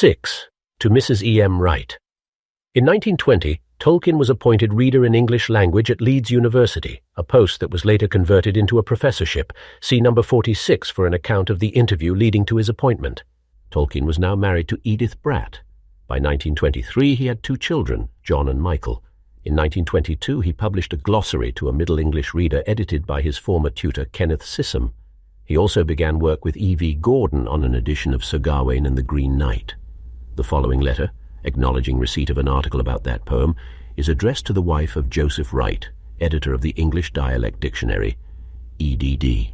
6. To Mrs. E. M. Wright. In 1920, Tolkien was appointed Reader in English Language at Leeds University, a post that was later converted into a professorship. See number 46 for an account of the interview leading to his appointment. Tolkien was now married to Edith Bratt. By 1923, he had 2 children, John and Michael. In 1922, he published a glossary to a Middle English reader edited by his former tutor Kenneth Sissom. He also began work with E.V. Gordon on an edition of Sir Gawain and the Green Knight. The following letter, acknowledging receipt of an article about that poem, is addressed to the wife of Joseph Wright, editor of the English Dialect Dictionary, EDD.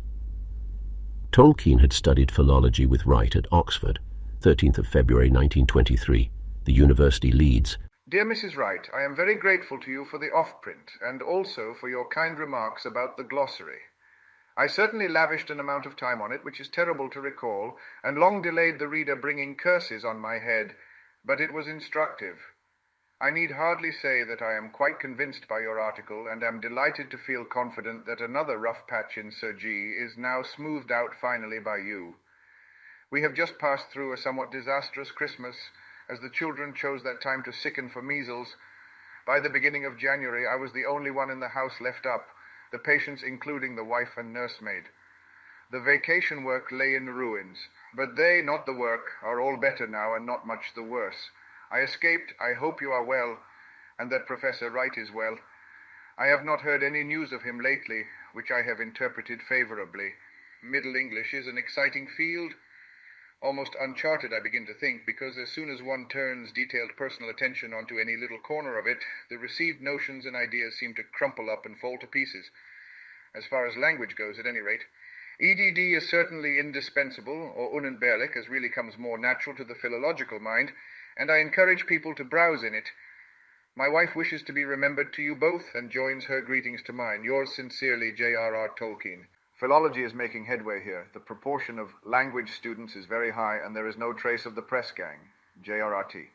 Tolkien had studied philology with Wright at Oxford, 13th of February 1923, the University Leeds. Dear Mrs. Wright, I am very grateful to you for the off-print, and also for your kind remarks about the glossary. I certainly lavished an amount of time on it, which is terrible to recall, and long delayed the reader bringing curses on my head, but it was instructive. I need hardly say that I am quite convinced by your article, and am delighted to feel confident that another rough patch in Sir G is now smoothed out finally by you. We have just passed through a somewhat disastrous Christmas, as the children chose that time to sicken for measles. By the beginning of January, I was the only one in the house left up, the patients including the wife and nursemaid. The vacation work lay in ruins, but they, not the work, are all better now and not much the worse. I escaped. I hope you are well, and that Professor Wright is well. I have not heard any news of him lately, which I have interpreted favorably. Middle English is an exciting field, almost uncharted, I begin to think, because as soon as one turns detailed personal attention onto any little corner of it, the received notions and ideas seem to crumple up and fall to pieces. As far as language goes, at any rate, EDD is certainly indispensable, or unentbehrlich, as really comes more natural to the philological mind, and I encourage people to browse in it. My wife wishes to be remembered to you both, and joins her greetings to mine. Yours sincerely, JRR Tolkien. Philology is making headway here. The proportion of language students is very high, and there is no trace of the press gang. JRRT.